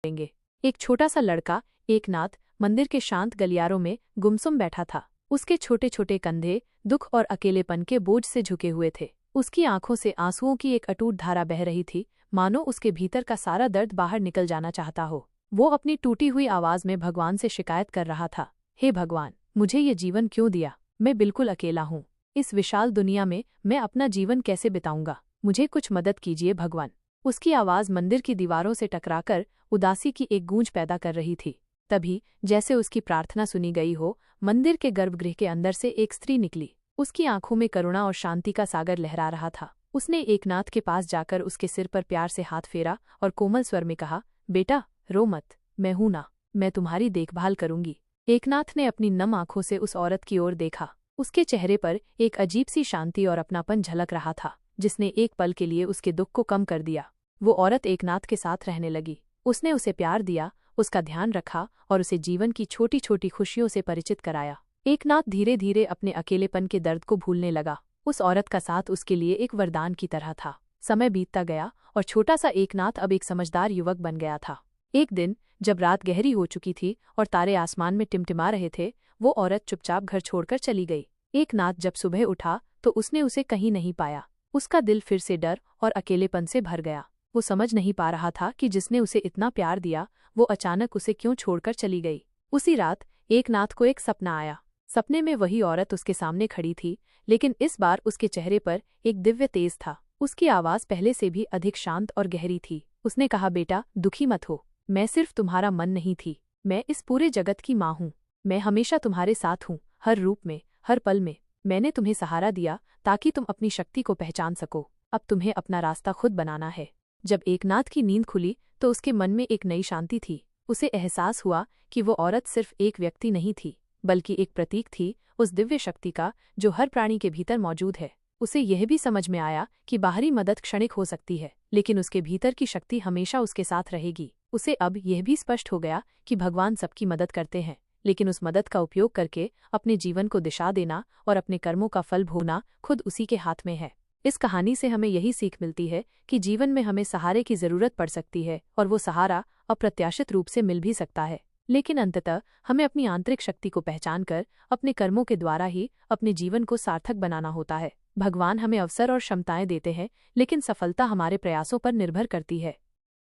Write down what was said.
देंगे। एक छोटा सा लड़का एकनाथ मंदिर के शांत गलियारों में गुमसुम बैठा था। उसके छोटे छोटे कंधे दुख और अकेलेपन के बोझ से झुके हुए थे। उसकी आंखों से आंसुओं की एक अटूट धारा बह रही थी, मानो उसके भीतर का सारा दर्द बाहर निकल जाना चाहता हो। वो अपनी टूटी हुई आवाज में भगवान से शिकायत कर रहा था, हे भगवान, मुझे ये जीवन क्यों दिया? मैं बिल्कुल अकेला हूँ। इस विशाल दुनिया में मैं अपना जीवन कैसे बिताऊंगा? मुझे कुछ मदद कीजिए भगवान। उसकी आवाज मंदिर की दीवारों से टकराकर उदासी की एक गूंज पैदा कर रही थी। तभी, जैसे उसकी प्रार्थना सुनी गई हो, मंदिर के गर्भगृह के अंदर से एक स्त्री निकली। उसकी आंखों में करुणा और शांति का सागर लहरा रहा था। उसने एकनाथ के पास जाकर उसके सिर पर प्यार से हाथ फेरा और कोमल स्वर में कहा, बेटा, रो मत, मैं हूं ना, मैं तुम्हारी देखभाल करूंगी। एकनाथ ने अपनी नम आंखों से उस औरत की ओर देखा। उसके चेहरे पर एक अजीब सी शांति और अपनापन झलक रहा था, जिसने एक पल के लिए उसके दुख को कम कर दिया। वो औरत एकनाथ के साथ रहने लगी। उसने उसे प्यार दिया, उसका ध्यान रखा और उसे जीवन की छोटी छोटी खुशियों से परिचित कराया। एकनाथ धीरे धीरे अपने अकेलेपन के दर्द को भूलने लगा। उस औरत का साथ उसके लिए एक वरदान की तरह था। समय बीतता गया और छोटा सा एकनाथ अब एक समझदार युवक बन गया था। एक दिन, जब रात गहरी हो चुकी थी और तारे आसमान में टिमटिमा रहे थे, वो औरत चुपचाप घर छोड़कर चली गई। एकनाथ जब सुबह उठा तो उसने उसे कहीं नहीं पाया। उसका दिल फिर से डर और अकेलेपन से भर गया। वो समझ नहीं पा रहा था कि जिसने उसे इतना प्यार दिया, वो अचानक उसे क्यों छोड़कर चली गई। उसी रात एकनाथ को एक सपना आया। सपने में वही औरत उसके सामने खड़ी थी, लेकिन इस बार उसके चेहरे पर एक दिव्य तेज था। उसकी आवाज पहले से भी अधिक शांत और गहरी थी। उसने कहा, बेटा, दुखी मत हो, मैं सिर्फ तुम्हारा मन नहीं थी, मैं इस पूरे जगत की माँ हूँ। मैं हमेशा तुम्हारे साथ हूँ, हर रूप में, हर पल में। मैंने तुम्हें सहारा दिया ताकि तुम अपनी शक्ति को पहचान सको। अब तुम्हें अपना रास्ता खुद बनाना है। जब एकनाथ की नींद खुली तो उसके मन में एक नई शांति थी। उसे एहसास हुआ कि वो औरत सिर्फ एक व्यक्ति नहीं थी, बल्कि एक प्रतीक थी उस दिव्य शक्ति का जो हर प्राणी के भीतर मौजूद है। उसे यह भी समझ में आया कि बाहरी मदद क्षणिक हो सकती है, लेकिन उसके भीतर की शक्ति हमेशा उसके साथ रहेगी। उसे अब यह भी स्पष्ट हो गया कि भगवान सबकी मदद करते हैं, लेकिन उस मदद का उपयोग करके अपने जीवन को दिशा देना और अपने कर्मों का फल भोगना खुद उसी के हाथ में है। इस कहानी से हमें यही सीख मिलती है कि जीवन में हमें सहारे की जरूरत पड़ सकती है और वो सहारा अप्रत्याशित रूप से मिल भी सकता है, लेकिन अंततः हमें अपनी आंतरिक शक्ति को पहचान कर अपने कर्मों के द्वारा ही अपने जीवन को सार्थक बनाना होता है। भगवान हमें अवसर और क्षमताएं देते हैं, लेकिन सफलता हमारे प्रयासों पर निर्भर करती है।